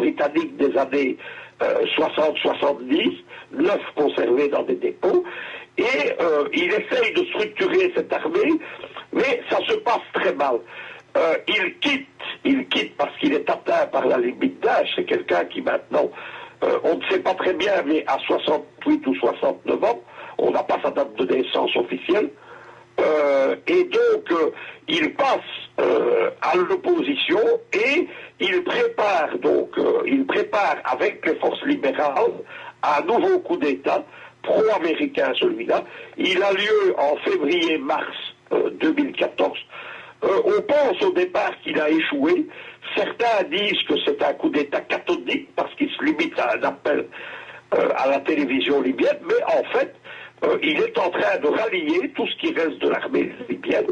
britanniques des années 60-70, 9 conservés dans des dépôts, et il essaye de structurer cette armée, mais ça se passe très mal. Il quitte parce qu'il est atteint par la limite d'âge. C'est quelqu'un qui maintenant, on ne sait pas très bien, mais à 68 ou 69 ans, on n'a pas sa date de naissance officielle, et donc il passe à l'opposition et il prépare avec les forces libérales un nouveau coup d'État pro-américain, celui-là. Il a lieu en février-mars 2014. On pense au départ qu'il a échoué. Certains disent que c'est un coup d'État cathodique parce qu'il se limite à un appel à la télévision libyenne, mais en fait, il est en train de rallier tout ce qui reste de l'armée libyenne.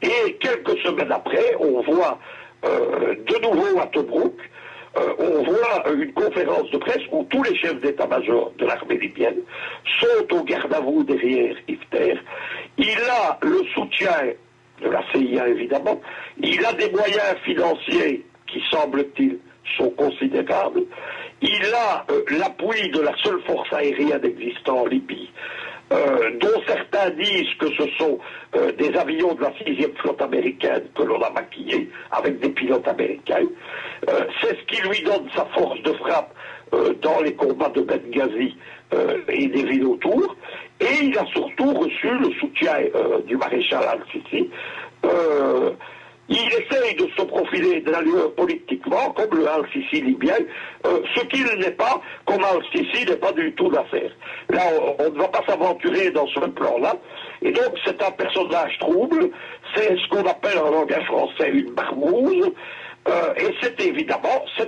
Et quelques semaines après, on voit de nouveau à Tobrouk, on voit une conférence de presse où tous les chefs d'état-major de l'armée libyenne sont au garde-à-vous derrière Hifter. Il a le soutien de la CIA, évidemment. Il a des moyens financiers qui, semble-t-il, sont considérables. Il a l'appui de la seule force aérienne existant en Libye, dont certains disent que ce sont des avions de la 6e flotte américaine que l'on a maquillés avec des pilotes américains. C'est ce qui lui donne sa force de frappe dans les combats de Benghazi et des villes autour. Et il a surtout reçu le soutien du maréchal Al-Sisi. Il essaye de se profiler d'ailleurs politiquement comme le Al-Sisi libyen, ce qu'il n'est pas, comme Al-Sisi n'est pas du tout l'affaire. Là, on ne va pas s'aventurer dans ce plan-là, et donc c'est un personnage trouble, c'est ce qu'on appelle en langage français une marmouse, et c'est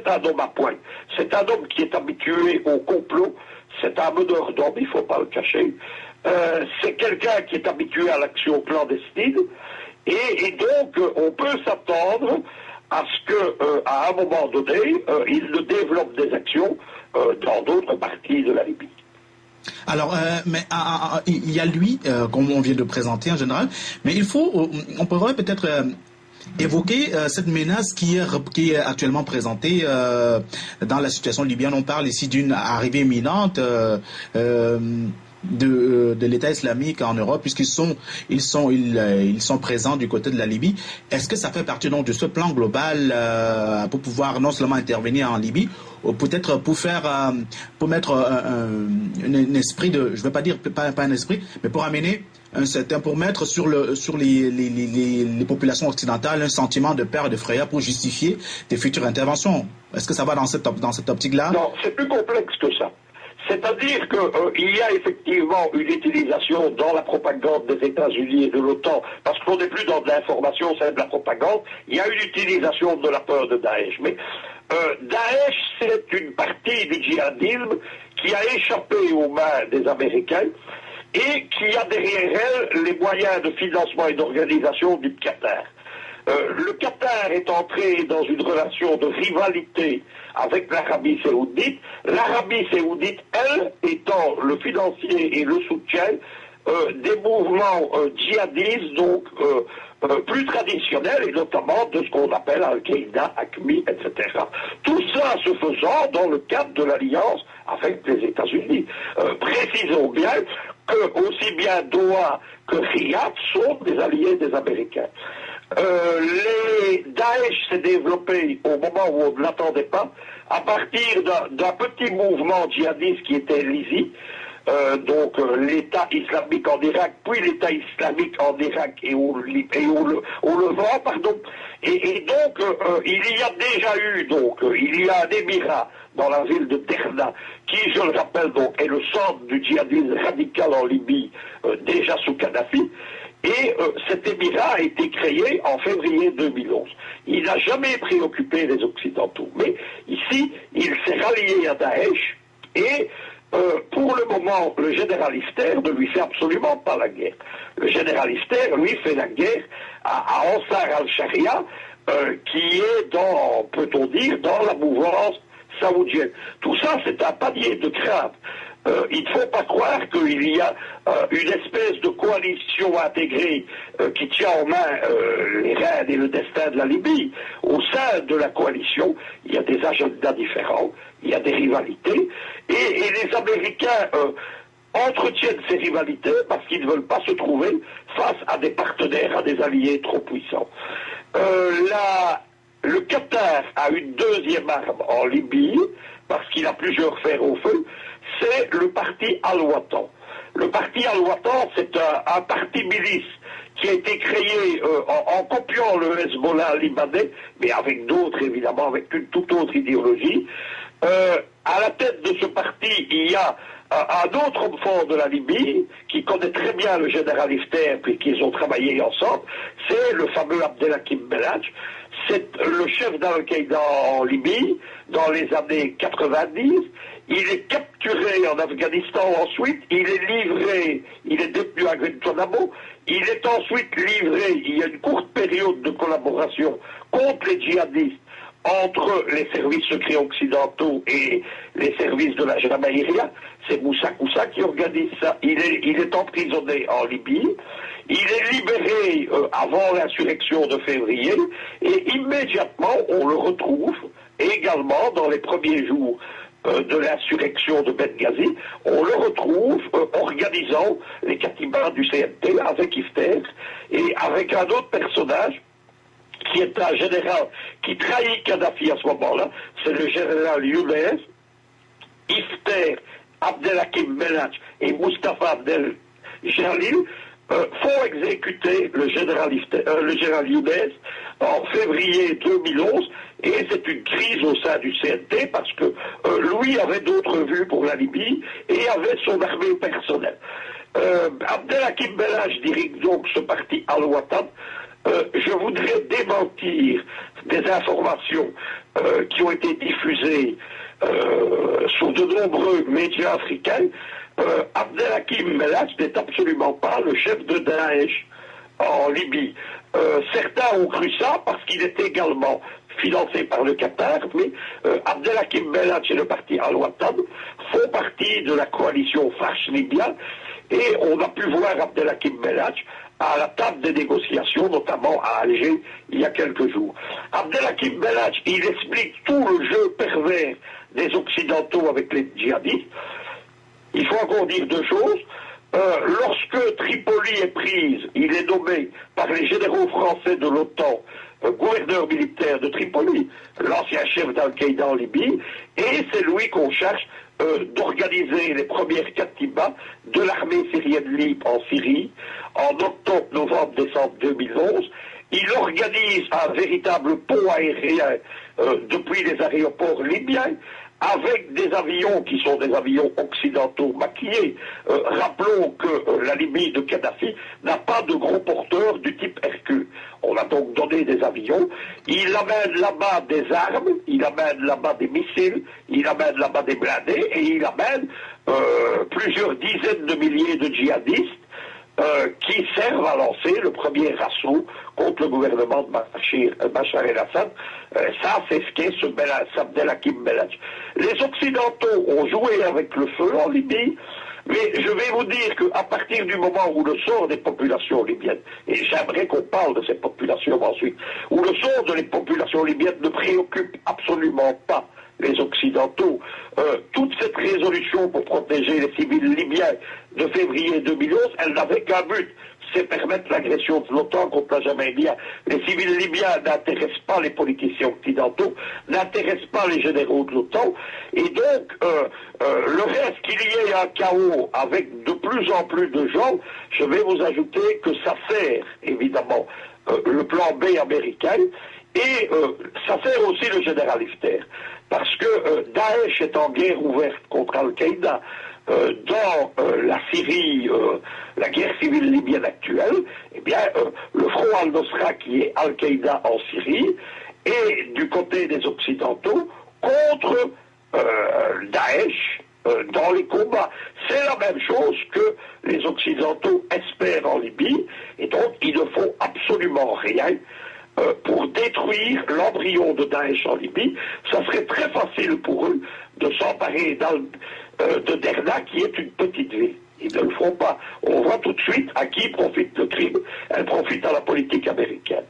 un homme à point. C'est un homme qui est habitué au complot, c'est un meneur d'hommes, il ne faut pas le cacher. C'est quelqu'un qui est habitué à l'action clandestine, et donc on peut s'attendre à ce qu'à un moment donné, il ne développe des actions dans d'autres parties de la Libye. Alors, il y a lui, comme on vient de présenter en général, mais on pourrait peut-être évoquer cette menace qui est actuellement présentée dans la situation libyenne. On parle ici d'une arrivée imminente de l'État islamique en Europe, puisqu'ils sont présents du côté de la Libye. Est-ce que ça fait partie donc de ce plan global pour pouvoir non seulement intervenir en Libye, ou peut-être pour mettre un esprit de, je ne veux pas dire pas un esprit, mais pour amener pour mettre sur les populations occidentales un sentiment de peur et de frayeur pour justifier des futures interventions. Est-ce que ça va dans cette optique-là? Non, c'est plus complexe que ça. C'est-à-dire qu'il y a effectivement une utilisation dans la propagande des États-Unis et de l'OTAN, parce qu'on n'est plus dans de l'information, c'est de la propagande. Il y a une utilisation de la peur de Daesh. Mais Daesh, c'est une partie du djihadisme qui a échappé aux mains des Américains et qui a derrière elle les moyens de financement et d'organisation du Qatar. Le Qatar est entré dans une relation de rivalité avec l'Arabie saoudite. L'Arabie saoudite, elle, étant le financier et le soutien des mouvements djihadistes, donc plus traditionnels, et notamment de ce qu'on appelle Al-Qaïda, AQMI, etc. Tout ça se faisant dans le cadre de l'alliance avec les États-Unis. Précisons bien que aussi bien Doha que Riyad sont des alliés des Américains. Daesh s'est développé au moment où on ne l'attendait pas, à partir d'un petit mouvement djihadiste qui était l'ISI, donc l'État islamique en Irak, puis l'État islamique en Irak et au Levant, pardon. Et donc il y a déjà eu, il y a un émirat dans la ville de Derna, qui, je le rappelle, donc, est le centre du djihadisme radical en Libye, déjà sous Kadhafi. Et cet émirat a été créé en février 2011. Il n'a jamais préoccupé les Occidentaux. Mais ici, il s'est rallié à Daesh et pour le moment, le général Hifter ne lui fait absolument pas la guerre. Le général Hifter, lui, fait la guerre à Ansar al-Sharia, qui est peut-on dire, dans la mouvance saoudienne. Tout ça, c'est un panier de crabes. Il ne faut pas croire qu'il y a une espèce de coalition intégrée qui tient en main les rênes et le destin de la Libye. Au sein de la coalition, il y a des agendas différents, il y a des rivalités, et les Américains entretiennent ces rivalités parce qu'ils ne veulent pas se trouver face à des partenaires, à des alliés trop puissants. Le Qatar a une deuxième arme en Libye, parce qu'il a plusieurs fers au feu, c'est le parti Al-Watan. Le parti Al-Watan, c'est un parti milice qui a été créé en copiant le Hezbollah libanais, mais avec d'autres, évidemment, avec une toute autre idéologie. À la tête de ce parti, il y a un autre homme fort de la Libye, qui connaît très bien le général Haftar, puis qu'ils ont travaillé ensemble, c'est le fameux Abdelhakim Belhadj. C'est le chef d'Al-Qaïda en Libye, dans les années 90. Il est capturé en Afghanistan ensuite, il est livré, il est détenu à Guantanamo, il est ensuite livré, il y a une courte période de collaboration contre les djihadistes, entre les services secrets occidentaux et les services de la Jamaïria. C'est Moussa Koussa qui organise ça. Il est emprisonné en Libye. Il est libéré avant l'insurrection de février et immédiatement on le retrouve également dans les premiers jours de l'insurrection de Benghazi, on le retrouve organisant les katibas du CNT avec Haftar et avec un autre personnage qui est un général qui trahit Kadhafi à ce moment-là, c'est le général Younes. Haftar, Abdelhakim Belhadj et Mustafa Abdel Jalil font exécuter le général Younes en février 2011, et c'est une crise au sein du CNT parce que lui avait d'autres vues pour la Libye et avait son armée personnelle. Abdelhakim Belhadj dirige donc ce parti Al-Watan. Je voudrais démentir des informations qui ont été diffusées sur de nombreux médias africains. Abdelhakim Belhadj n'est absolument pas le chef de Daesh en Libye. Certains ont cru ça parce qu'il est également financé par le Qatar, mais Abdelhakim Belhadj et le parti Al-Watan font partie de la coalition Fache libyenne, et on a pu voir Abdelhakim Belhadj à la table des négociations, notamment à Alger, il y a quelques jours. Abdelhakim Belhadj, il explique tout le jeu pervers des Occidentaux avec les djihadistes. Il faut encore dire deux choses. Lorsque Tripoli est prise, il est nommé par les généraux français de l'OTAN gouverneur militaire de Tripoli, l'ancien chef d'Al-Qaïda en Libye, et c'est lui qu'on cherche d'organiser les premières katibas de l'armée syrienne libre en Syrie en octobre, novembre, décembre 2011. Il organise un véritable pont aérien depuis les aéroports libyens, avec des avions qui sont des avions occidentaux maquillés. Rappelons que la Libye de Kadhafi n'a pas de gros porteurs du type Hercule. On a donc donné des avions. Il amène là-bas des armes, il amène là-bas des missiles, il amène là-bas des blindés, et il amène plusieurs dizaines de milliers de djihadistes qui servent à lancer le premier assaut contre le gouvernement de Bachar el-Assad. Ça, c'est ce qu'est ce Abdelhakim Belhadj. Les Occidentaux ont joué avec le feu en Libye, mais je vais vous dire qu'à partir du moment où le sort des populations libyennes, et j'aimerais qu'on parle de ces populations ensuite, où le sort de les populations libyennes ne préoccupe absolument pas les Occidentaux, toute cette résolution pour protéger les civils libyens de février 2011, elle n'avait qu'un but, c'est permettre l'agression de l'OTAN contre la Jamaïria. Les civils libyens n'intéressent pas les politiciens occidentaux, n'intéressent pas les généraux de l'OTAN, et donc le reste qu'il y ait un chaos avec de plus en plus de gens, je vais vous ajouter que ça sert évidemment le plan B américain, et ça sert aussi le général Haftar, parce que Daesh est en guerre ouverte contre Al-Qaïda dans la Syrie, la guerre civile libyenne actuelle. Eh bien, le front al-Nusra, qui est Al-Qaïda en Syrie, est du côté des Occidentaux contre Daesh dans les combats. C'est la même chose que les Occidentaux espèrent en Libye, et donc ils ne font absolument rien pour détruire l'embryon de Daesh en Libye. Ça serait très facile pour eux de s'emparer de Derna, qui est une petite ville. Ils ne le feront pas. On voit tout de suite à qui profite le crime. Elle profite à la politique américaine.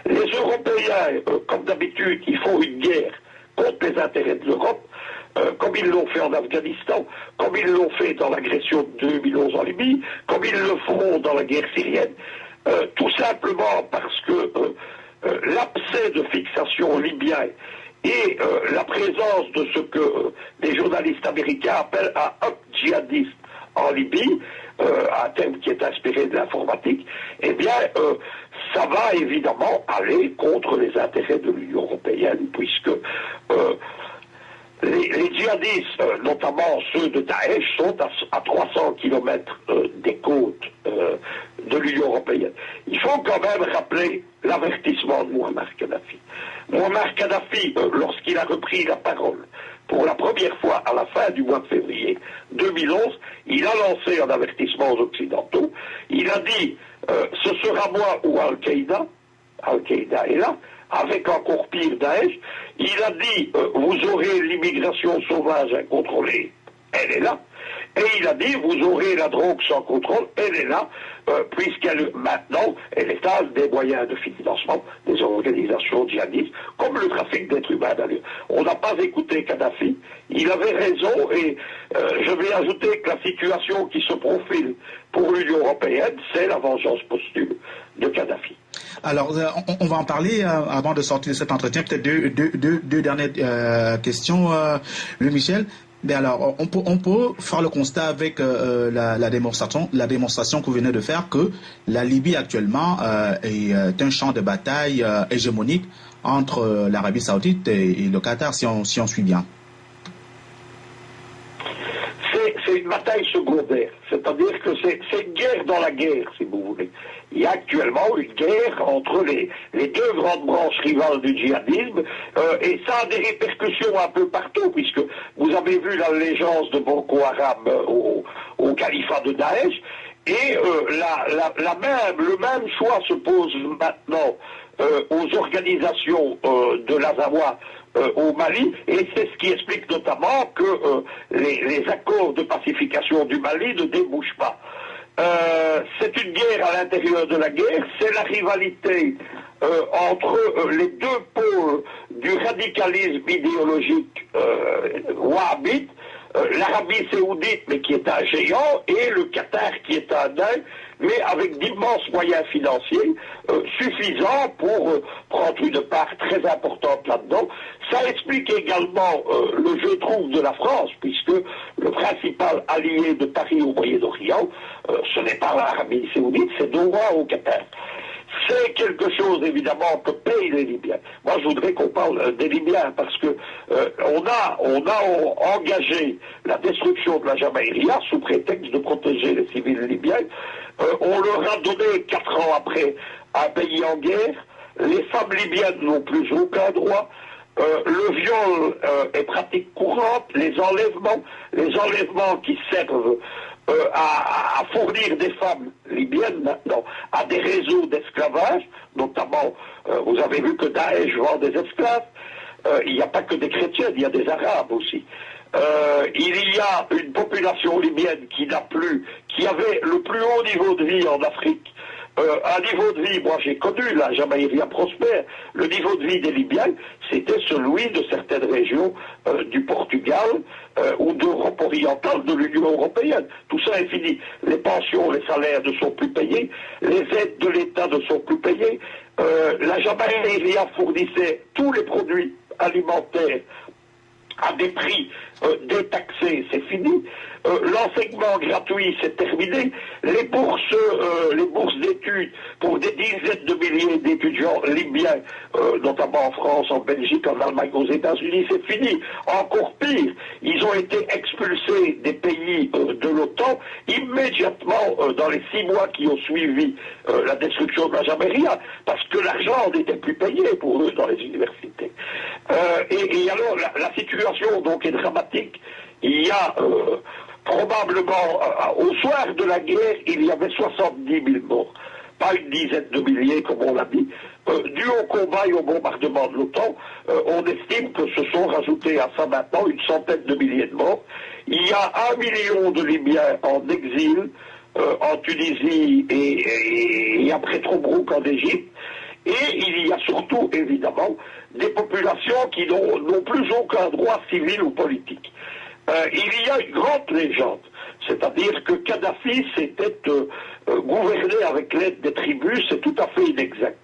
Les Européens, comme d'habitude, ils font une guerre contre les intérêts de l'Europe, comme ils l'ont fait en Afghanistan, comme ils l'ont fait dans l'agression de 2011 en Libye, comme ils le feront dans la guerre syrienne, tout simplement parce que l'abcès de fixation libyen et la présence de ce que les journalistes américains appellent un hub djihadiste en Libye, un terme qui est inspiré de l'informatique, eh bien, ça va évidemment aller contre les intérêts de l'Union européenne, puisque les djihadistes, notamment ceux de Daesh, sont à 300 km des côtes de l'Union européenne. Il faut quand même rappeler l'avertissement de Mouammar Kadhafi. Mouammar Kadhafi, lorsqu'il a repris la parole pour la première fois à la fin du mois de février 2011, il a lancé un avertissement aux Occidentaux. Il a dit ce sera moi ou Al-Qaïda. Al-Qaïda est là, avec encore pire Daesh. Il a dit vous aurez l'immigration sauvage incontrôlée. Elle est là. Et il a dit, vous aurez la drogue sans contrôle, elle est là, puisqu'elle, maintenant, elle étale des moyens de financement des organisations djihadistes, comme le trafic d'êtres humains d'ailleurs. On n'a pas écouté Kadhafi, il avait raison, et je vais ajouter que la situation qui se profile pour l'Union européenne, c'est la vengeance posthume de Kadhafi. Alors, on va en parler avant de sortir de cet entretien. Peut-être deux dernières questions, Louis Michel. Mais alors, on peut faire le constat avec la démonstration que vous venez de faire que la Libye actuellement est un champ de bataille hégémonique entre l'Arabie Saoudite et le Qatar, si on suit bien. C'est une bataille secondaire, c'est-à-dire que c'est une guerre dans la guerre, si vous voulez. Il y a actuellement une guerre entre les deux grandes branches rivales du djihadisme, et ça a des répercussions un peu partout, puisque vous avez vu l'allégeance de Boko Haram au califat de Daesh, et le même choix se pose maintenant aux organisations de l'Azawad au Mali, et c'est ce qui explique notamment que les accords de pacification du Mali ne débouchent pas. C'est une guerre à l'intérieur de la guerre, c'est la rivalité entre les deux pôles du radicalisme idéologique wahhabite, l'Arabie saoudite, mais qui est un géant, et le Qatar, qui est un nain, mais avec d'immenses moyens financiers suffisants pour prendre une part très importante là-dedans. Ça explique également le jeu trouble de la France, puisque le principal allié de Paris au Moyen-Orient, ce n'est pas l'Arabie saoudite, c'est Doha au Qatar. C'est quelque chose, évidemment, que payent les Libyens. Moi, je voudrais qu'on parle des Libyens, parce que on a engagé la destruction de la Jamaïria sous prétexte de protéger les civils libyens. On leur a donné, 4 ans après, un pays en guerre. Les femmes libyennes n'ont plus aucun droit. Le viol est pratique courante, les enlèvements qui servent à fournir des femmes libyennes maintenant à des réseaux d'esclavage, notamment, vous avez vu que Daesh vend des esclaves, il n'y a pas que des chrétiens, il y a des arabes aussi. Il y a une population libyenne qui avait le plus haut niveau de vie en Afrique. Un niveau de vie, moi j'ai connu la Jamaïria prospère, le niveau de vie des Libyens, c'était celui de certaines régions du Portugal ou d'Europe orientale, de l'Union européenne. Tout ça est fini. Les pensions, les salaires ne sont plus payés, les aides de l'État ne sont plus payées. La Jamaïria fournissait tous les produits alimentaires à des prix détaxés, c'est fini. L'enseignement gratuit, c'est terminé. Les bourses d'études pour des dizaines de milliers d'étudiants libyens, notamment en France, en Belgique, en Allemagne, aux États-Unis, c'est fini. Encore pire, ils ont été expulsés des pays de l'OTAN immédiatement dans les 6 mois qui ont suivi la destruction de la Jamaïria, parce que l'argent n'était plus payé pour eux dans les universités. Et alors, la situation donc est dramatique. Il y a probablement, au soir de la guerre, il y avait 70 000 morts. Pas une dizaine de milliers, comme on l'a dit, dû au combat et au bombardement de l'OTAN, on estime que se sont rajoutés à ça maintenant une centaine de milliers de morts. Il y a 1 million de Libyens en exil en Tunisie et après Tobrouk en Égypte. Et il y a surtout, évidemment, des populations qui n'ont plus aucun droit civil ou politique. Il y a une grande légende, c'est-à-dire que Kadhafi s'était gouverné avec l'aide des tribus, c'est tout à fait inexact.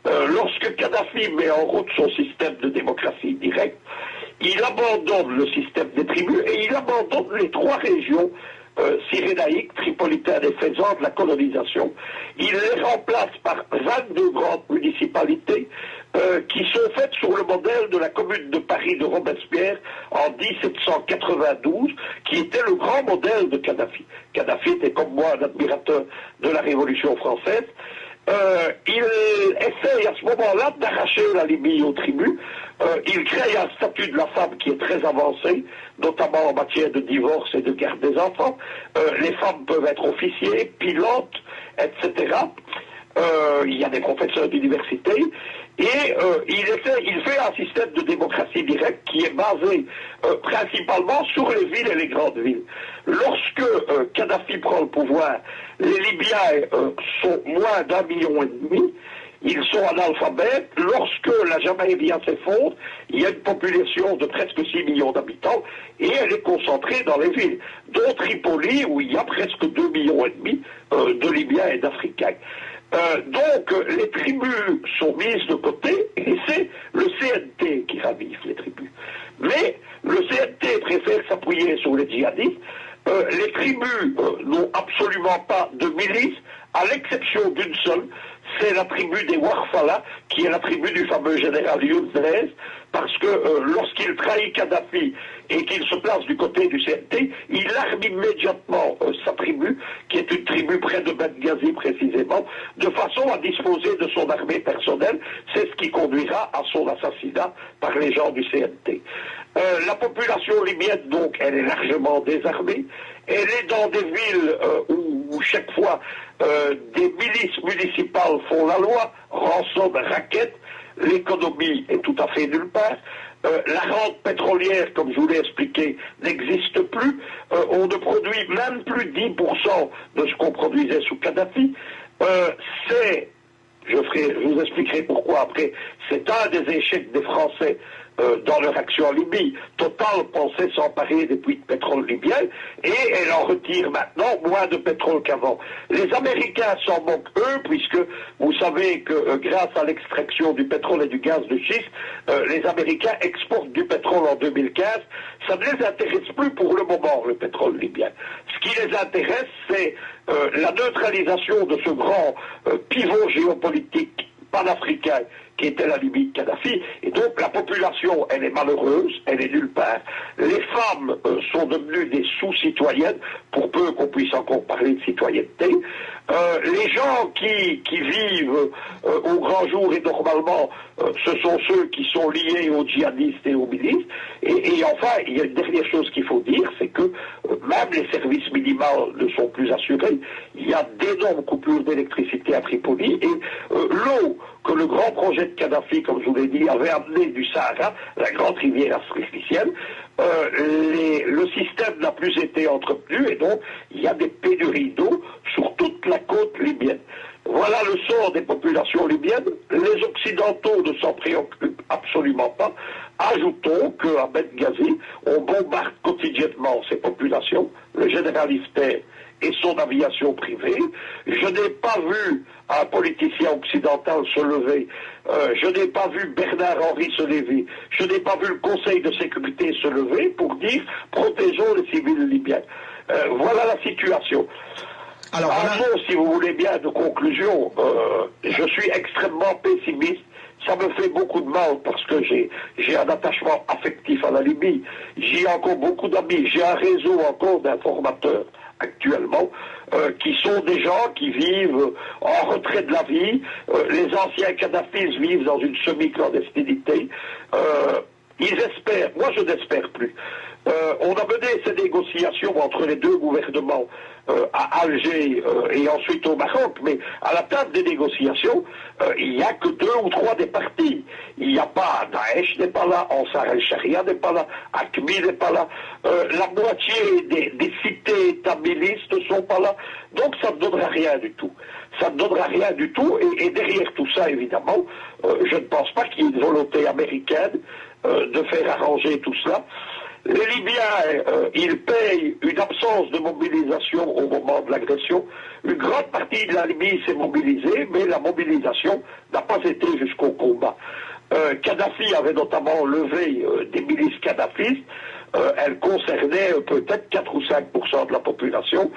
Lorsque Kadhafi met en route son système de démocratie directe, il abandonne le système des tribus et il abandonne les 3 régions cyrénaïques, tripolitaines et Fezzan de la colonisation. Il les remplace par 22 grandes municipalités qui sont faites sur le modèle de la commune de Paris de Robespierre en 1792, qui était le grand modèle de Kadhafi. Kadhafi était comme moi un admirateur de la Révolution française. Il essaye à ce moment-là d'arracher la Libye aux tribus. Il crée un statut de la femme qui est très avancé, notamment en matière de divorce et de garde des enfants. Les femmes peuvent être officiers, pilotes, etc. Il y a des professeurs d'université. Et il fait un système de démocratie directe qui est basé principalement sur les villes et les grandes villes. Lorsque Kadhafi prend le pouvoir, les Libyens sont moins d'1,5 million. Ils sont analphabètes. Lorsque la Jamaïria s'effondre, il y a une population de presque 6 millions d'habitants et elle est concentrée dans les villes, dont Tripoli où il y a presque 2,5 millions de Libyens et d'Africains. Donc les tribus sont mises de côté et c'est le CNT qui ravive les tribus. Mais le CNT préfère s'appuyer sur les djihadistes. Les tribus n'ont absolument pas de milice, à l'exception d'une seule, c'est la tribu des Warfala, qui est la tribu du fameux général Younes, parce que lorsqu'il trahit Kadhafi et qu'il se place du côté du CNT, il arme immédiatement sa tribu, qui est une tribu près de Benghazi précisément, de façon à disposer de son armée personnelle. C'est ce qui conduira à son assassinat par les gens du CNT. La population libyenne, donc, elle est largement désarmée. Elle est dans des villes où chaque fois des milices municipales font la loi, rançonnent, raquettent. L'économie est tout à fait nulle part. La rente pétrolière, comme je vous l'ai expliqué, n'existe plus. On ne produit même plus 10% de ce qu'on produisait sous Kadhafi. Je vous expliquerai pourquoi après, c'est un des échecs des Français dans leur action en Libye. Total pensait s'emparer des puits de pétrole libyens et elle en retire maintenant moins de pétrole qu'avant. Les Américains s'en moquent eux, puisque vous savez que grâce à l'extraction du pétrole et du gaz de schiste, les Américains exportent du pétrole en 2015. Ça ne les intéresse plus pour le moment, le pétrole libyen. Ce qui les intéresse, c'est la neutralisation de ce grand pivot géopolitique panafricain qui était la Libye de Kadhafi, et donc la population, elle est malheureuse, elle est nulle part. Les femmes sont devenues des sous-citoyennes, pour peu qu'on puisse encore parler de citoyenneté. Les gens qui vivent au grand jour et normalement, ce sont ceux qui sont liés aux djihadistes et aux milices. Et enfin, il y a une dernière chose qu'il faut dire, c'est que même les services minimaux ne sont plus assurés. Il y a d'énormes coupures d'électricité à Tripoli et l'eau que le grand projet de Kadhafi, comme je vous l'ai dit, avait amené du Sahara, la grande rivière africaine, le système n'a plus été entretenu et donc il y a des pénuries d'eau sur toute la côte libyenne. Voilà le sort des populations libyennes. Les Occidentaux ne s'en préoccupent absolument pas. Ajoutons qu'à Benghazi, on bombarde quotidiennement ces populations, le général Hifter et son aviation privée. Je n'ai pas vu un politicien occidental se lever. Je n'ai pas vu Bernard-Henri se lever. Je n'ai pas vu le Conseil de sécurité se lever pour dire protégeons les civils libyens. Voilà la situation. Alors, un mot, si vous voulez bien, de conclusion. Je suis extrêmement pessimiste. Ça me fait beaucoup de mal parce que j'ai un attachement affectif à la Libye. J'y ai encore beaucoup d'amis. J'ai un réseau encore d'informateurs actuellement qui sont des gens qui vivent en retrait de la vie. Les anciens Kadhafis vivent dans une semi-clandestinité. Ils espèrent, moi je n'espère plus. On a mené ces négociations entre les deux gouvernements à Alger et ensuite au Maroc, mais à la table des négociations, il n'y a que 2 ou 3 des partis. Il n'y a pas, Daesh n'est pas là, Ansar el-Sharia n'est pas là, Akmi n'est pas là, la moitié des cités étabilistes ne sont pas là, donc ça ne donnera rien du tout. Ça ne donnera rien du tout, et derrière tout ça, évidemment, je ne pense pas qu'il y ait une volonté américaine de faire arranger tout cela. Les Libyens, ils payent une absence de mobilisation au moment de l'agression. Une grande partie de la Libye s'est mobilisée, mais la mobilisation n'a pas été jusqu'au combat. Kadhafi avait notamment levé des milices kadhafistes. Elles concernaient peut-être 4 ou 5% de la population.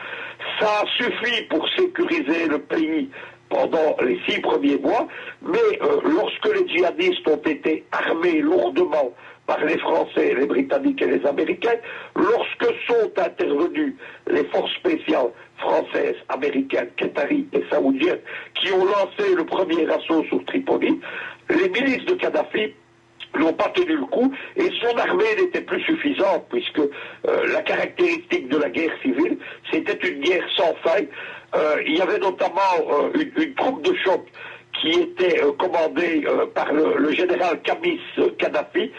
Ça a suffi pour sécuriser le pays pendant les 6 premiers mois, mais lorsque les djihadistes ont été armés lourdement par les Français, les Britanniques et les Américains, lorsque sont intervenues les forces spéciales françaises, américaines, qataries et saoudiennes qui ont lancé le premier assaut sur Tripoli, les milices de Kadhafi n'ont pas tenu le coup et son armée n'était plus suffisante puisque la caractéristique de la guerre civile, c'était une guerre sans faille. Il y avait notamment une troupe de choc qui était commandé par le général Kamis Kadhafi,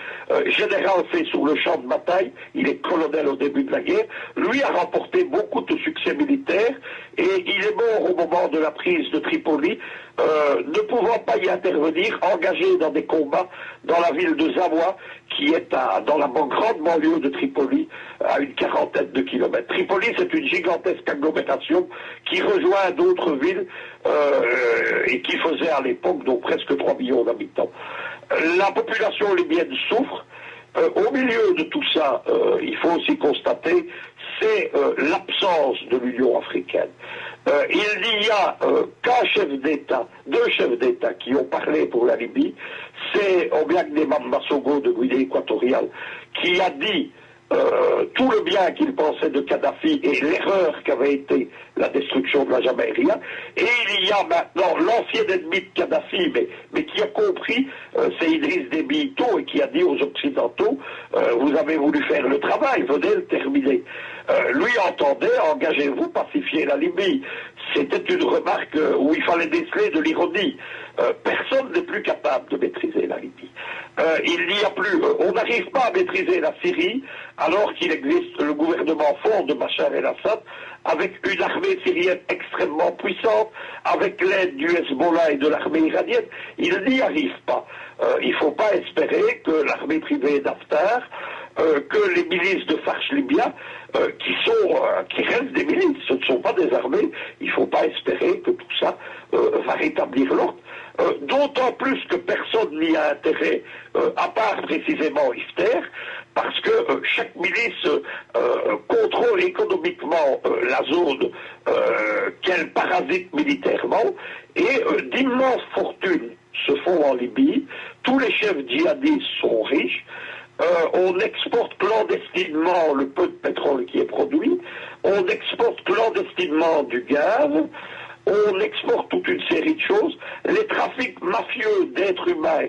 général fait sur le champ de bataille, il est colonel au début de la guerre, lui a remporté beaucoup de succès militaires et il est mort au moment de la prise de Tripoli, ne pouvant pas y intervenir, engagé dans des combats dans la ville de Zawa, qui est dans la grande banlieue de Tripoli, à une 40aine de kilomètres. Tripoli, c'est une gigantesque agglomération qui rejoint d'autres villes et qui faisait à l'époque donc presque 3 millions d'habitants. La population libyenne souffre. Au milieu de tout ça, il faut aussi constater, c'est l'absence de l'Union africaine. Il n'y a qu'un chef d'État, 2 chefs d'État qui ont parlé pour la Libye, c'est Obiang Massogo de Guinée équatoriale, qui a dit tout le bien qu'il pensait de Kadhafi et l'erreur qu'avait été la destruction de la Jamaïria. Et il y a maintenant l'ancien ennemi de Kadhafi, mais qui a compris, c'est Idriss Déby Itno, et qui a dit aux Occidentaux, vous avez voulu faire le travail, venez le terminer. Lui entendait, engagez-vous, pacifier la Libye. C'était une remarque où il fallait déceler de l'ironie. Personne n'est plus capable de maîtriser la Libye. Il n'y a plus, on n'arrive pas à maîtriser la Syrie alors qu'il existe le gouvernement fort de Bachar el-Assad avec une armée syrienne extrêmement puissante, avec l'aide du Hezbollah et de l'armée iranienne. Il n'y arrive pas. Il ne faut pas espérer que l'armée privée d'Haftar, que les milices de Farch libyen, qui restent des milices, ce ne sont pas des armées, il ne faut pas espérer que tout ça va rétablir l'ordre. D'autant plus que personne n'y a intérêt, à part précisément Hifter, parce que chaque milice contrôle économiquement la zone qu'elle parasite militairement, et d'immenses fortunes se font en Libye. Tous les chefs djihadistes sont riches. On exporte clandestinement le peu de pétrole qui est produit. On exporte clandestinement du gaz. On exporte toute une série de choses. Les trafics mafieux d'êtres humains,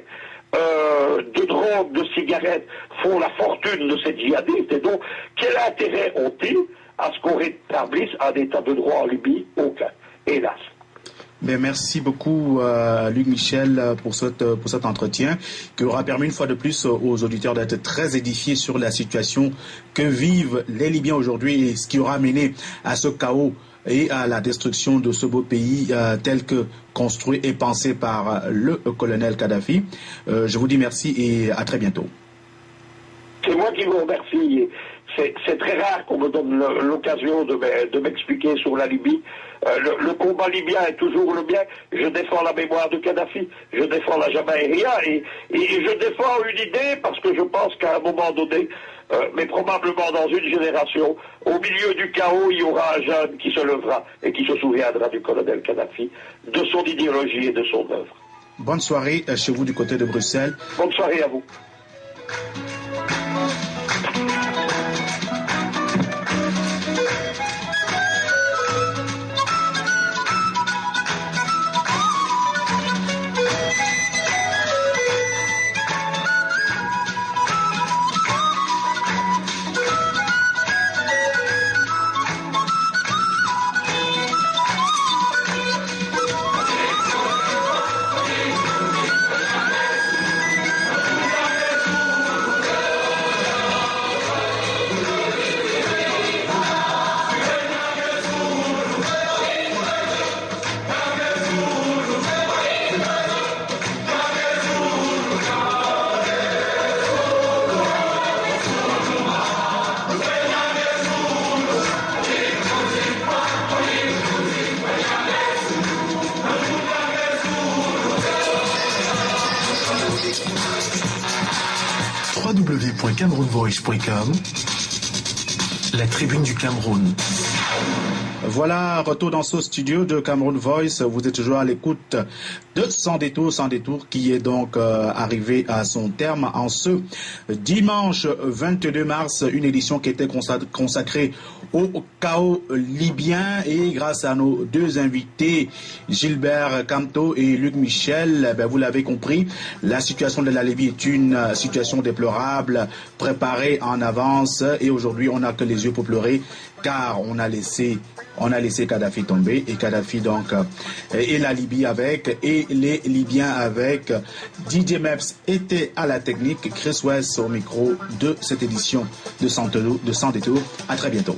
de drogue, de cigarettes, font la fortune de ces djihadistes. Et donc, quel intérêt ont-ils à ce qu'on rétablisse un état de droit en Libye? Aucun, hélas. Bien, merci beaucoup, Luc Michel, pour cet entretien qui aura permis une fois de plus aux auditeurs d'être très édifiés sur la situation que vivent les Libyens aujourd'hui et ce qui aura mené à ce chaos et à la destruction de ce beau pays tel que construit et pensé par le colonel Kadhafi. Je vous dis merci et à très bientôt. C'est moi qui vous remercie. C'est très rare qu'on me donne l'occasion de m'expliquer sur la Libye. Le combat libyen est toujours le mien. Je défends la mémoire de Kadhafi, je défends la Jamaïria et je défends une idée parce que je pense qu'à un moment donné, mais probablement dans une génération, au milieu du chaos, il y aura un jeune qui se levera et qui se souviendra du colonel Kadhafi, de son idéologie et de son œuvre. Bonne soirée chez vous du côté de Bruxelles. Bonne soirée à vous. CameroonVoice.com, la tribune du Cameroun. Voilà, retour dans ce studio de Cameroon Voice. Vous êtes toujours à l'écoute de Sans détour, qui est donc arrivé à son terme en ce dimanche 22 mars, une édition qui était consacrée au chaos libyen, et grâce à nos deux invités, Gilbert Camto et Luc Michel, vous l'avez compris, la situation de la Libye est une situation déplorable, préparée en avance, et aujourd'hui on n'a que les yeux pour pleurer, car on a laissé Kadhafi tomber, et Kadhafi donc et la Libye avec, et les Libyens avec. Didier Meps était à la technique, Chris West au micro de cette édition de Sans détour. À très bientôt.